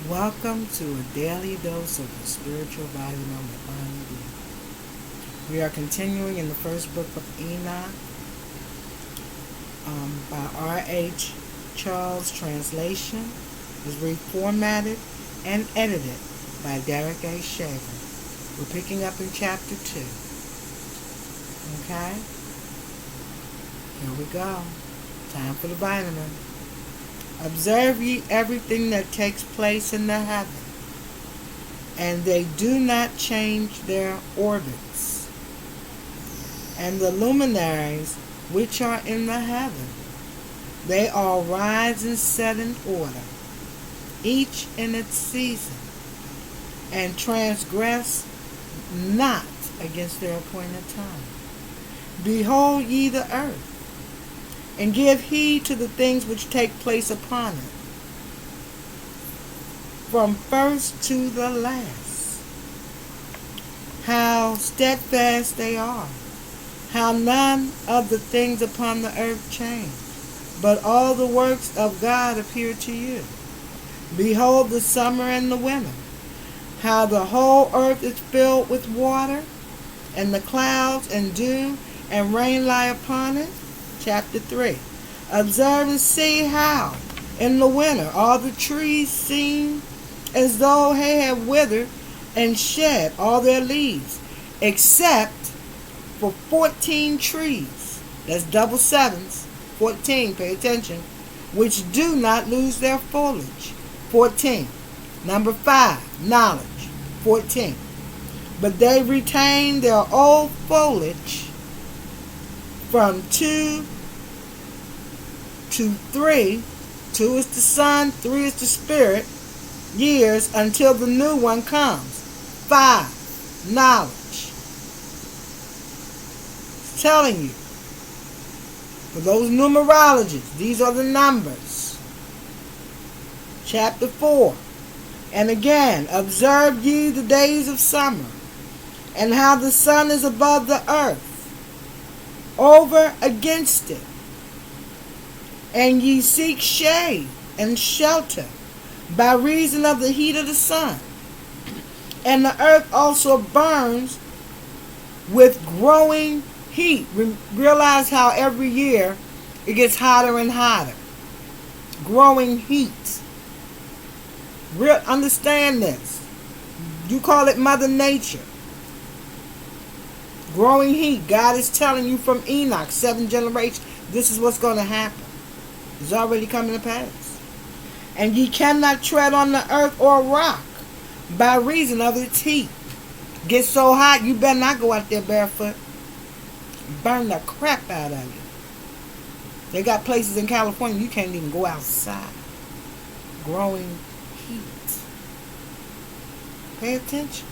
Welcome to a daily dose of the spiritual vitamin Divine D. We are continuing in the first book of Enoch by R.H. Charles translation. Is reformatted and edited by Derek A. Shaver. We're picking up in chapter 2. Okay? Here we go. Time for the vitamin. Observe ye everything that takes place in the heaven, and they do not change their orbits. And the luminaries which are in the heaven, they all rise and set in order, each in its season, and transgress not against their appointed time. Behold ye the earth, and give heed to the things which take place upon it, from first to the last. How steadfast they are, how none of the things upon the earth change, but all the works of God appear to you. Behold the summer and the winter, how the whole earth is filled with water, and the clouds and dew and rain lie upon it. Chapter 3. Observe and see how, in the winter, all the trees seem as though they have withered and shed all their leaves, except for 14 trees. That's double sevens. 14, pay attention. Which do not lose their foliage. 14. Number 5, knowledge. 14. But they retain their old foliage from 2 to 3, 2 is the sun, 3 is the spirit, years until the new one comes. 5, knowledge. It's telling you, for those numerologists, these are the numbers. Chapter 4. And again, observe ye the days of summer, and how the sun is above the earth, over against it, and ye seek shade and shelter by reason of the heat of the sun. And the earth also burns with growing heat. Realize how every year it gets hotter and hotter. Growing heat. Understand this. You call it Mother Nature. Growing heat. God is telling you from Enoch, 7 generations, this is what's going to happen. It's already coming to pass. And ye cannot tread on the earth or rock by reason of its heat. Get so hot, you better not go out there barefoot. Burn the crap out of you. They got places in California you can't even go outside. Growing heat. Pay attention.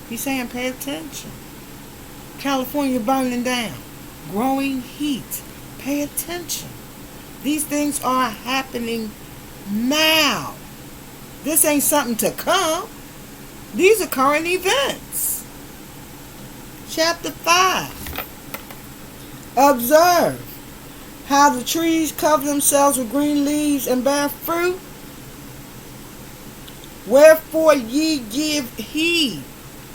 He's saying pay attention. California burning down. Growing heat. Pay attention. These things are happening now. This ain't something to come. These are current events. Chapter 5. Observe how the trees cover themselves with green leaves and bear fruit. Wherefore ye give heed.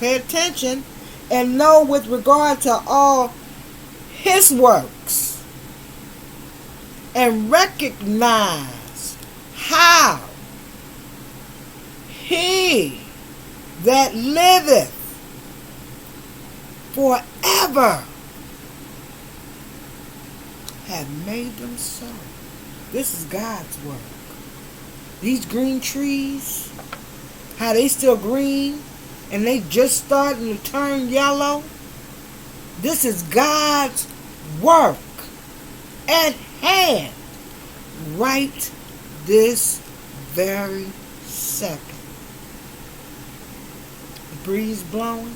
Pay attention and know with regard to all his works, and recognize how he that liveth forever hath made them so. This is God's work. These green trees, how they still green, and they just starting to turn yellow. This is God's work at hand right this very second. The breeze blowing,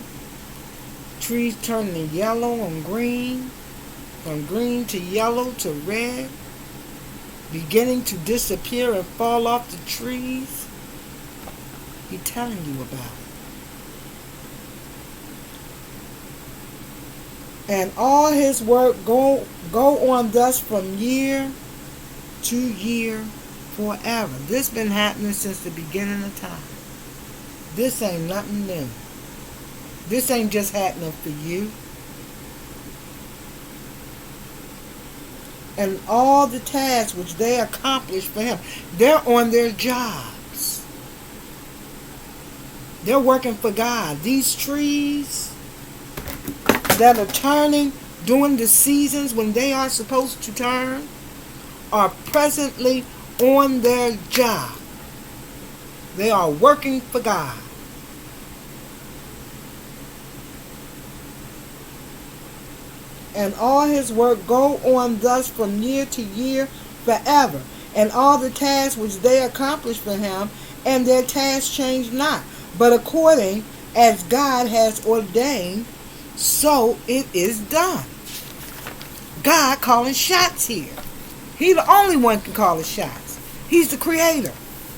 trees turning yellow and green, from green to yellow to red, beginning to disappear and fall off the trees. He's telling you about it. And all his work go on thus from year to year forever. This been happening since the beginning of time. This ain't nothing new. This ain't just happening for you. And all the tasks which they accomplish for him, they're on their jobs. They're working for God. These trees that are turning during the seasons when they are supposed to turn are presently on their job. They are working for God. And all his work go on thus from year to year forever. And all the tasks which they accomplish for him, and their tasks change not. But according as God has ordained, so it is done. God calling shots here. He the only one can call the shots. He's the creator.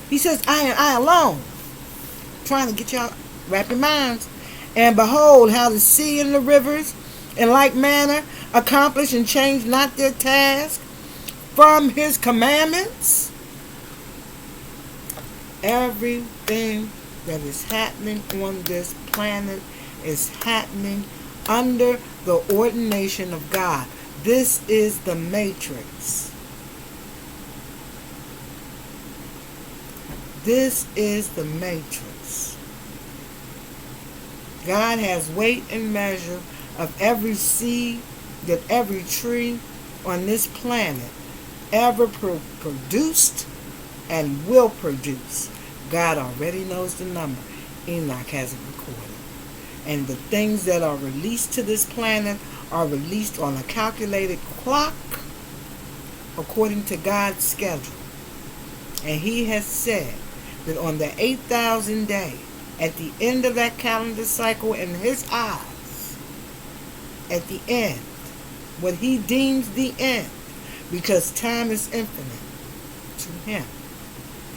He says, I and I alone. Trying to get y'all, wrap your minds. And behold, how the sea and the rivers, in like manner, accomplish and change not their task from his commandments. Everything that is happening on this planet is happening under the ordination of God. This is the matrix. This is the matrix. God has weight and measure of every seed that every tree on this planet ever produced and will produce. God already knows the number. Enoch has it recorded. And the things that are released to this planet are released on a calculated clock according to God's schedule. And he has said that on the 8,000th day, at the end of that calendar cycle, in his eyes, at the end, what he deems the end, because time is infinite to him,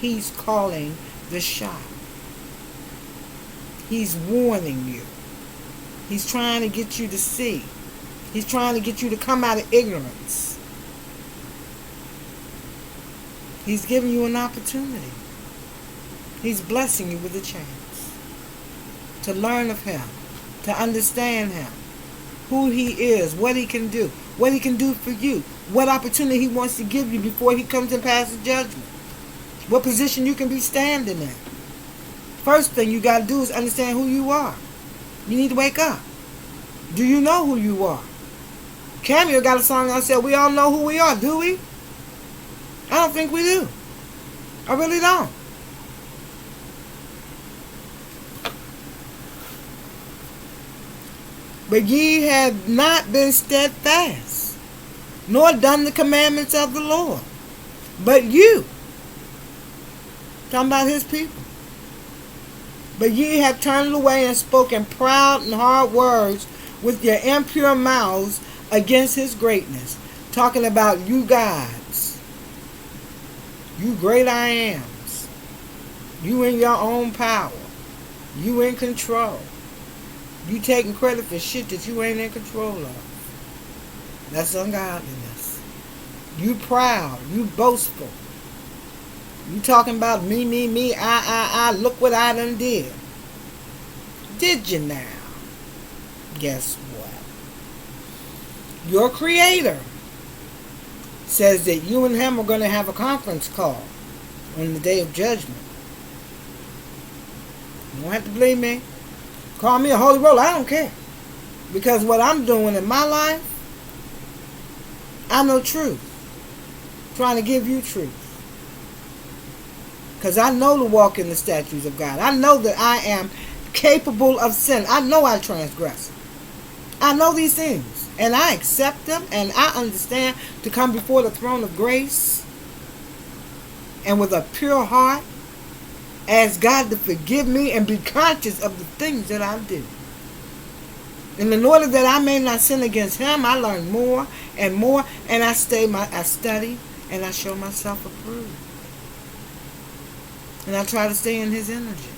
he's calling the shot. He's warning you. He's trying to get you to see. He's trying to get you to come out of ignorance. He's giving you an opportunity. He's blessing you with a chance to learn of him, to understand him, who he is, what he can do for you, what opportunity he wants to give you before he comes and passes judgment, what position you can be standing in. First thing you got to do is understand who you are. You need to wake up. Do you know who you are? Cameo got a song that said, we all know who we are, do we? I don't think we do. I really don't. But ye have not been steadfast, nor done the commandments of the Lord. But you, talking about his people, but ye have turned away and spoken proud and hard words with your impure mouths against his greatness. Talking about you gods, you great I ams, you in your own power, you in control. You taking credit for shit that you ain't in control of. That's ungodliness. You proud. You boastful. You talking about me, I. Look what I done did. Did you now? Guess what? Your creator says that you and him are going to have a conference call on the day of judgment. You don't have to believe me. Call me a holy roller, I don't care. Because what I'm doing in my life, I know truth. I'm trying to give you truth. Because I know to walk in the statutes of God. I know that I am capable of sin. I know I transgress. I know these things. And I accept them. And I understand to come before the throne of grace. And with a pure heart. Ask God to forgive me and be conscious of the things that I do. And in order that I may not sin against him, I learn more and more. And I study and I show myself approved. And I try to stay in his energy.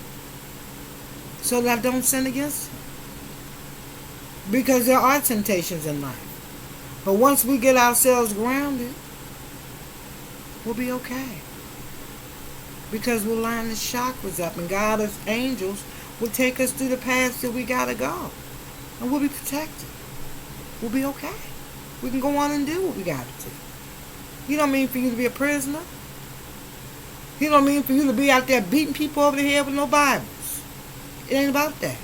So that I don't sin against him. Because there are temptations in life. But once we get ourselves grounded, we'll be okay. because we'll line the chakras up, and God's angels will take us through the paths that we gotta go, and we'll be protected. We'll be okay. We can go on and do what we gotta do. He don't mean for you to be a prisoner. He don't mean for you to be out there beating people over the head with no Bibles. It ain't about that.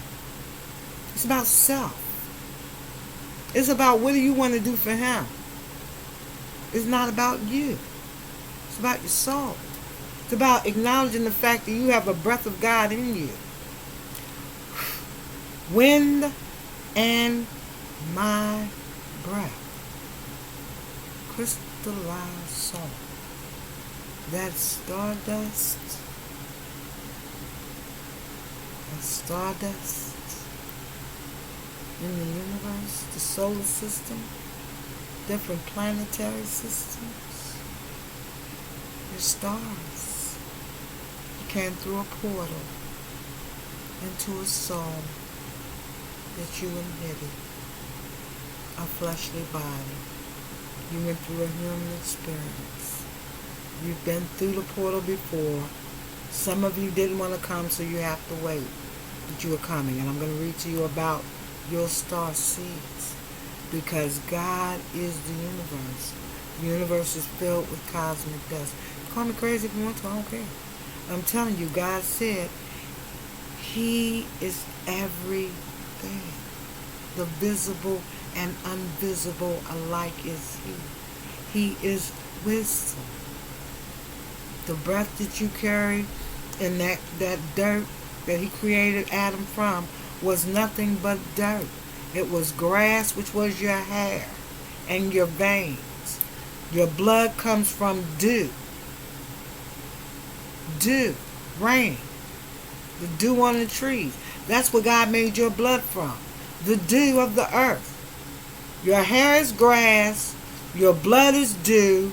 It's about self. It's about what do you want to do for Him. It's not about you. It's about your soul. It's about acknowledging the fact that you have a breath of God in you. Wind and my breath. Crystallized salt. That stardust. That stardust in the universe, the solar system, different planetary systems. Your stars. You came through a portal into a soul that you inhabit, a fleshly body. You went through a human experience. You've been through the portal before. Some of you didn't want to come, so you have to wait that you are coming. And I'm going to read to you about your star seeds, because God is the universe. The universe is filled with cosmic dust. Call me crazy if you want to, I don't care. I'm telling you, God said He is everything. The visible and invisible alike is He. He is wisdom. The breath that you carry and that dirt that He created Adam from was nothing but dirt. It was grass, which was your hair and your veins. Your blood comes from dew. Dew, rain, the dew on the trees. That's what God made your blood from. The dew of the earth. Your hair is grass. Your blood is dew.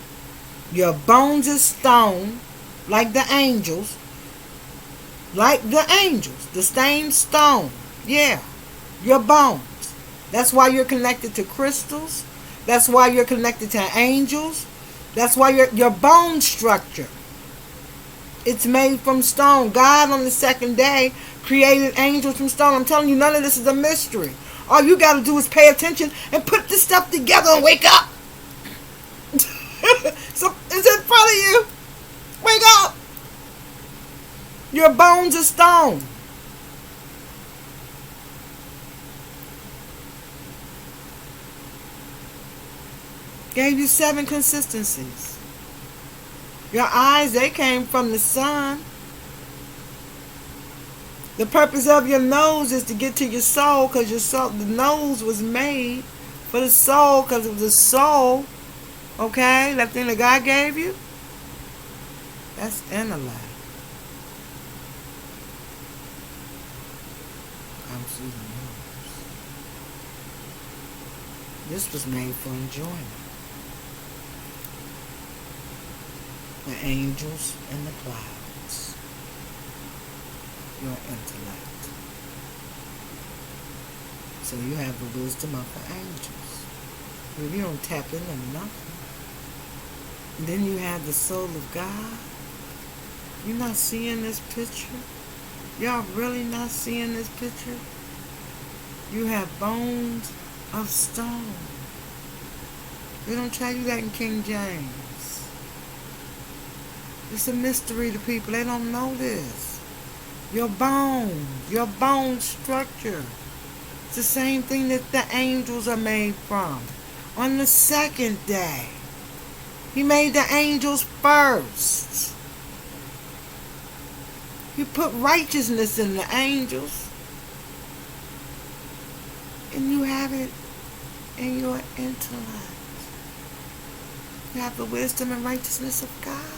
Your bones is stone, like the angels. Like the angels, the same stone. Yeah, your bones. That's why you're connected to crystals. That's why you're connected to angels. That's why your bone structure. It's made from stone. God on the second day created angels from stone. I'm telling you, none of this is a mystery. All you got to do is pay attention and put this stuff together and wake up. So it's in front of you. Wake up. Your bones are stone. Gave you 7 consistencies. Your eyes, they came from the sun. The purpose of your nose is to get to your soul, because your soul, the nose was made for the soul, because it was the soul. Okay, that thing that God gave you, that's intellect. Comes through the nose. This was made for enjoyment. The angels and the clouds. Your intellect. So you have the wisdom of the angels. If you don't tap into nothing, then you have the soul of God. You're not seeing this picture? Y'all really not seeing this picture? You have bones of stone. They don't tell you that in King James. It's a mystery to people. They don't know this. Your bone structure. It's the same thing that the angels are made from. On the second day, He made the angels first. He put righteousness in the angels. And you have it in your intellect. You have the wisdom and righteousness of God.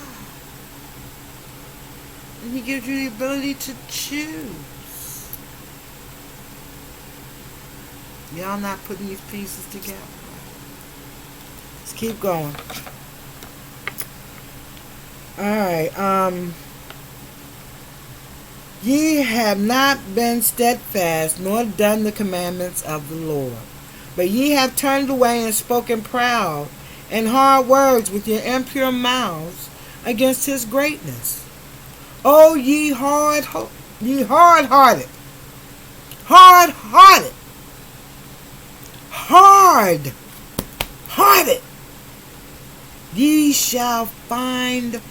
And He gives you the ability to choose. Y'all not putting these pieces together. Let's keep going. Alright, ye have not been steadfast, nor done the commandments of the Lord. But ye have turned away and spoken proud and hard words with your impure mouths against His greatness. Oh, ye hard-hearted, hard-hearted, hard-hearted, ye shall find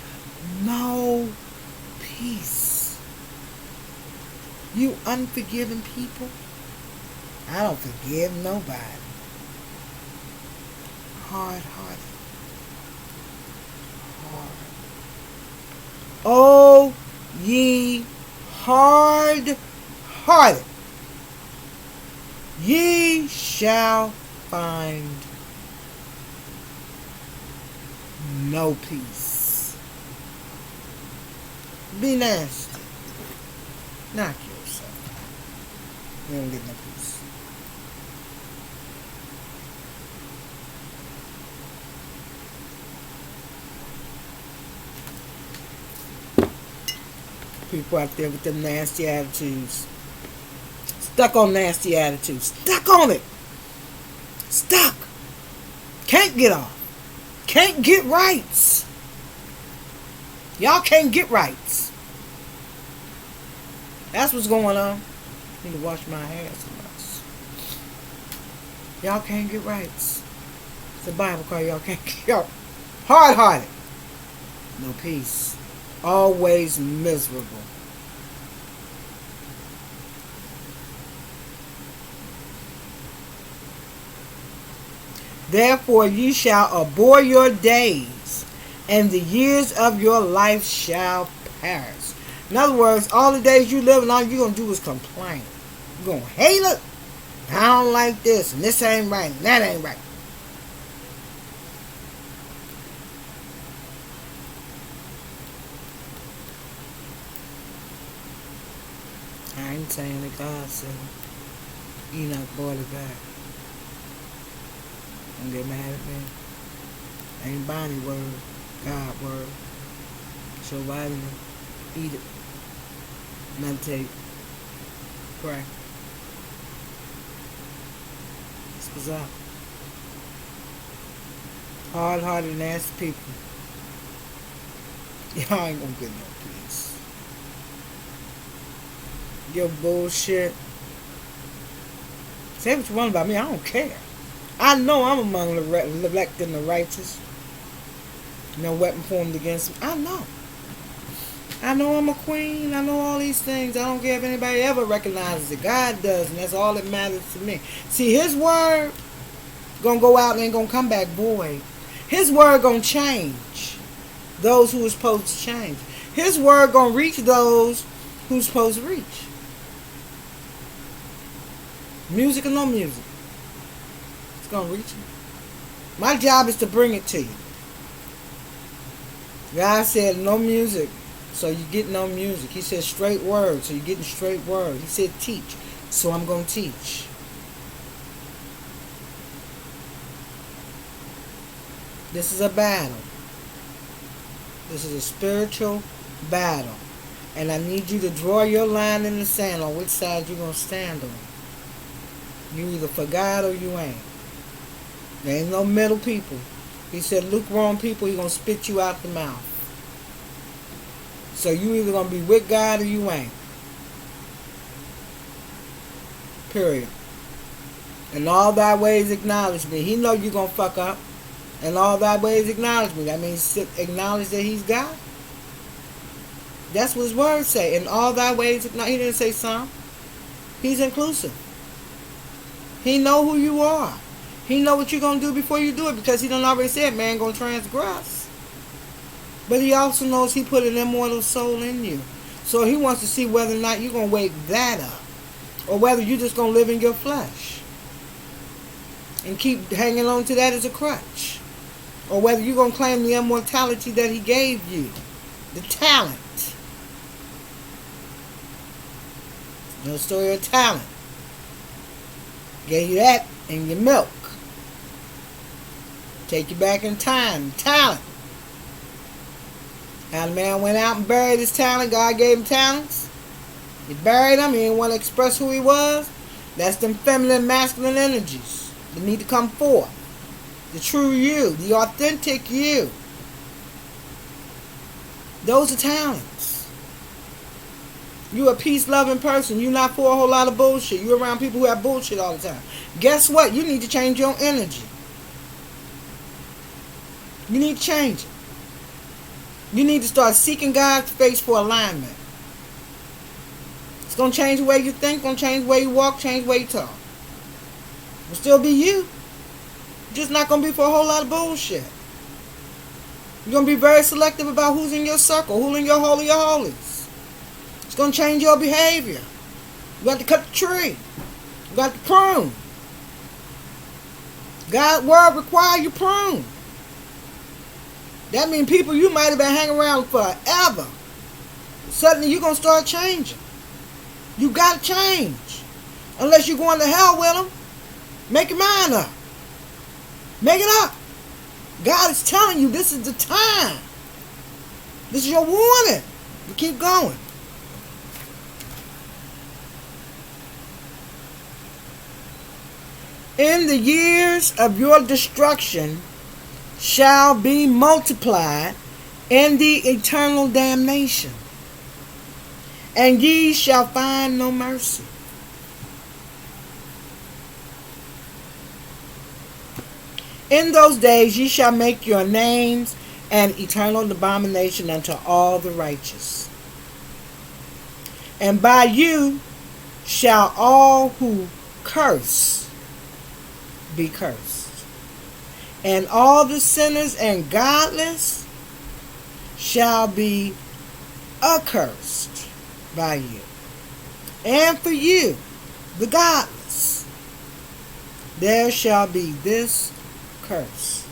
no peace. You unforgiving people, I don't forgive nobody. Hard-hearted, hard. Oh, ye hard-hearted, ye shall find no peace. Be nasty. Knock yourself. You don't get no peace. People out there with them nasty attitudes. Stuck on nasty attitudes. Stuck on it. Stuck. Can't get off. Can't get rights. Y'all can't get rights. That's what's going on. I need to wash my hair so much. Y'all can't get rights. It's the Bible call y'all can't get hard-hearted. No peace. Always miserable. Therefore ye shall abhor your days, and the years of your life shall perish. In other words, all the days you live, and all you're going to do is complain. You're going to hate it. I don't like this, and this ain't right, and that ain't right. I ain't saying that God said Enoch brought it back. Don't get mad at me. Ain't Bonnie word, God word. So vitamin, eat it, meditate, pray. That's what's up. Hard-hearted, nasty people. Y'all ain't gonna get no peace. Your bullshit. Say what you want about me, I don't care. I know I'm among the elect and the righteous. No weapon formed against me. I know. I know I'm a queen. I know all these things. I don't care if anybody ever recognizes it. God does, and that's all that matters to me. See, His word gonna go out and ain't gonna come back void. His word gonna change those who are supposed to change. His word gonna reach those who's supposed to reach. Music or no music, it's gonna reach you. My job is to bring it to you. God said no music, so you get no music. He said straight word, so you're getting straight word. He said teach, so I'm gonna teach. This is a battle. This is a spiritual battle. And I need you to draw your line in the sand on which side you're going to stand on. You either for God or you ain't. There ain't no middle people. He said lukewarm people, He's going to spit you out the mouth. So you either going to be with God or you ain't. Period. And all thy ways acknowledge me. He know you're going to fuck up. And all thy ways acknowledge me. That means acknowledge that He's God. That's what His words say. In all thy ways acknowledge. He didn't say some. He's inclusive. He know who you are. He know what you're going to do before you do it, because He done already said man going to transgress. But He also knows He put an immortal soul in you. So He wants to see whether or not you're going to wake that up, or whether you're just going to live in your flesh and keep hanging on to that as a crutch, or whether you're going to claim the immortality that He gave you, the talent. No story of talent. Gave you that in your milk. Take you back in time. Talent. How the man went out and buried his talent. God gave him talents. He buried them. He didn't want to express who he was. That's them feminine, masculine energies that need to come forth. The true you. The authentic you. Those are talents. You a peace-loving person. You not for a whole lot of bullshit. You around people who have bullshit all the time. Guess what? You need to change your energy. You need to change it. You need to start seeking God's face for alignment. It's going to change the way you think, going to change the way you walk, change the way you talk. It'll still be you. Just not going to be for a whole lot of bullshit. You're going to be very selective about who's in your circle, who's in your holy of holies. It's going to change your behavior. You got to cut the tree. You got to prune. God's word requires you prune. That means people you might have been hanging around forever. Suddenly you're going to start changing. You got to change. Unless you're going to hell with them. Make your mind up. Make it up. God is telling you this is the time. This is your warning. You keep going. In the years of your destruction shall be multiplied in the eternal damnation, and ye shall find no mercy. In those days ye shall make your names an eternal abomination unto all the righteous. And by you shall all who curse be cursed. And all the sinners and godless shall be accursed by you. And for you, the godless, there shall be this curse.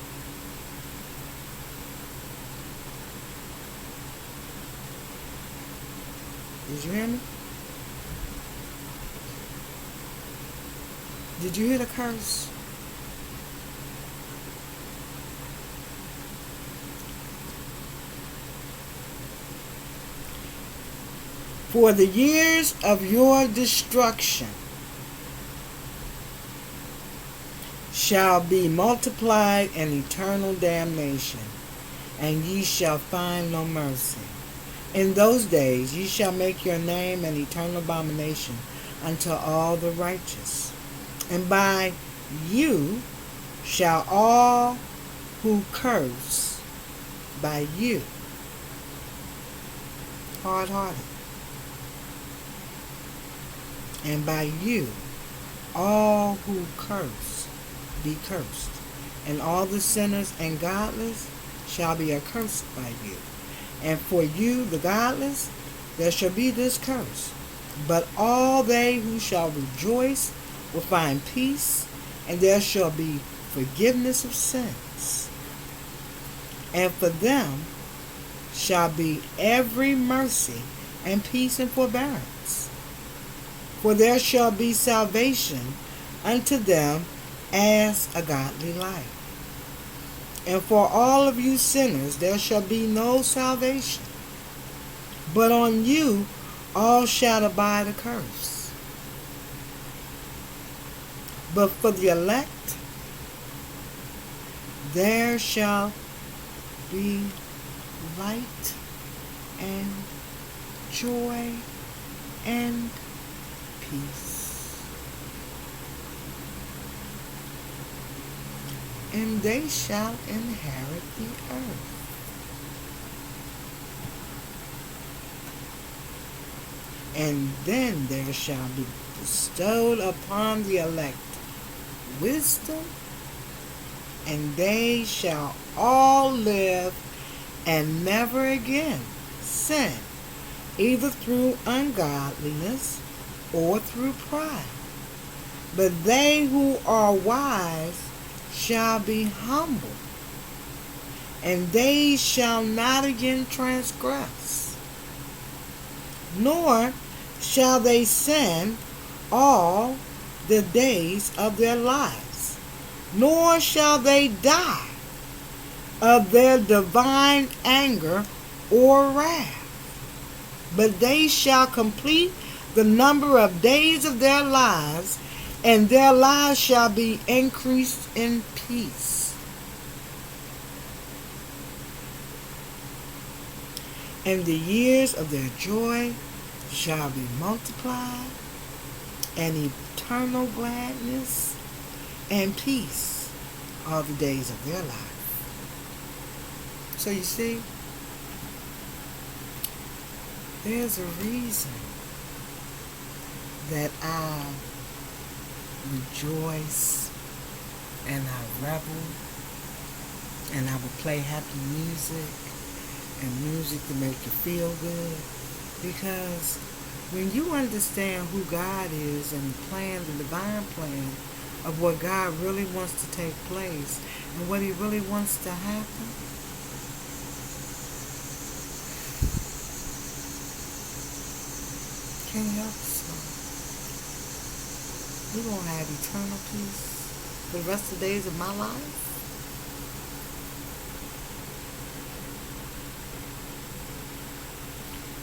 Did you hear me? Did you hear the curse? For the years of your destruction shall be multiplied in eternal damnation, and ye shall find no mercy. In those days ye shall make your name an eternal abomination unto all the righteous. And by you shall all who curse by you, hard-hearted, and by you all who curse be cursed, and all the sinners and godless shall be accursed by you. And for you, the godless, there shall be this curse. But all they who shall rejoice will find peace, and there shall be forgiveness of sins. And for them shall be every mercy and peace and forbearance. For there shall be salvation unto them as a godly life. And for all of you sinners there shall be no salvation, but on you all shall abide a curse. But for the elect there shall be light and joy and peace. And they shall inherit the earth. And then there shall be bestowed upon the elect wisdom, and they shall all live and never again sin, either through ungodliness or through pride. But they who are wise shall be humble, and they shall not again transgress, nor shall they sin all the days of their lives, nor shall they die of their divine anger or wrath, but they shall complete the number of days of their lives, and their lives shall be increased in peace. And the years of their joy shall be multiplied, and eternal gladness and peace all the days of their life. So you see, there's a reason that I rejoice and I revel and I will play happy music and music to make you feel good. Because when you understand who God is and the plan, the divine plan of what God really wants to take place and what He really wants to happen, can't help yourself. We're going to have eternal peace for the rest of the days of my life.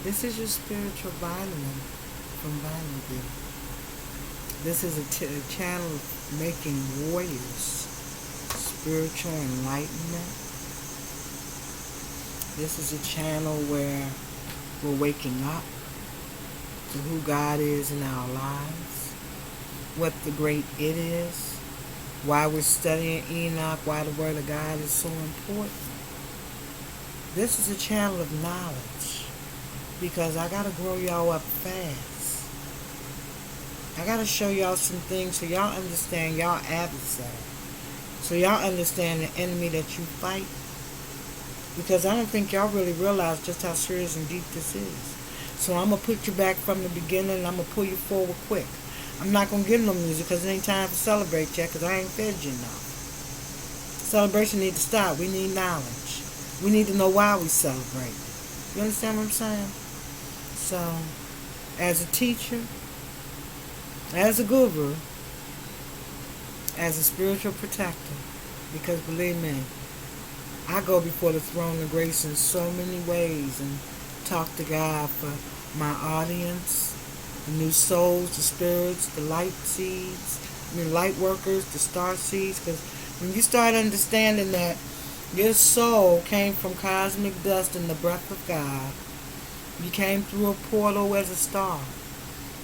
This is your spiritual vitamin from Vitamin. This is a channel of making warriors, spiritual enlightenment. This is a channel where we're waking up to who God is in our lives, what the great it is, why we're studying Enoch, why the Word of God is so important. This is a channel of knowledge. Because I got to grow y'all up fast. I got to show y'all some things so y'all understand y'all adversary. So y'all understand the enemy that you fight. Because I don't think y'all really realize just how serious and deep this is. So I'm going to put you back from the beginning and I'm going to pull you forward quick. I'm not going to give no music because it ain't time to celebrate yet because I ain't fed you enough. Celebration need to stop. We need knowledge. We need to know why we celebrate. You understand what I'm saying? So, as a teacher, as a guru, as a spiritual protector, because believe me, I go before the throne of grace in so many ways and talk to God for my audience, the new souls, the spirits, the light seeds, light workers, the star seeds, because when you start understanding that your soul came from cosmic dust and the breath of God, you came through a portal as a star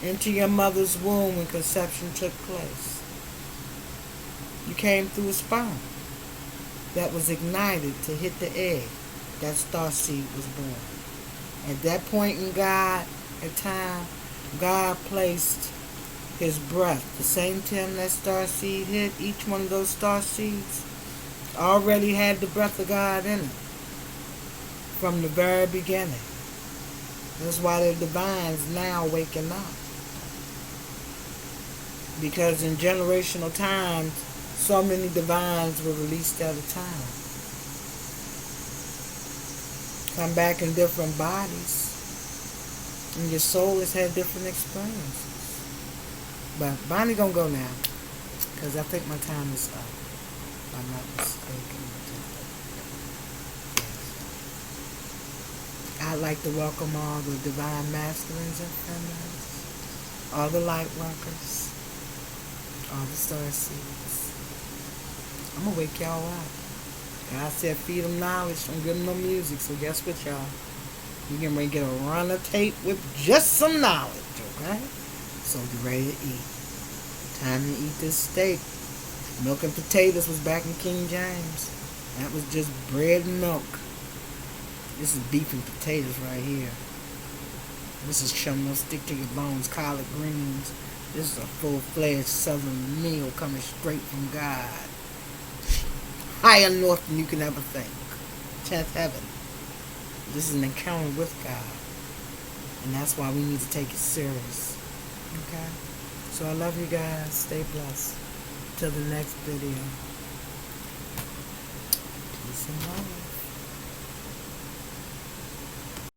into your mother's womb when conception took place. You came through a sperm that was ignited to hit the egg. That star seed was born. At that point in time, God placed His breath. The same time that star seed hit, each one of those star seeds already had the breath of God in it from the very beginning. That's why the divine's now waking up. Because in generational times, so many divines were released at a time. Come back in different bodies. And your soul has had different experiences. But Bonnie gonna go now. Because I think my time is up. If I'm not mistaken. I'd like to welcome all the divine masculines and feminines, all the light workers, all the star seeds. I'm going to wake y'all up. God said feed them knowledge, don't give them no music. So guess what, y'all? We're getting ready to get a run of tape with just some knowledge, okay? So get ready to eat. Time to eat this steak. Milk and potatoes was back in King James. That was just bread and milk. This is beef and potatoes right here. This is chum, no stick to your bones, collard greens. This is a full-fledged southern meal coming straight from God. Higher north than you can ever think. 10th heaven. This is an encounter with God. And that's why we need to take it serious. Okay? So I love you guys. Stay blessed. Till the next video. Peace and love.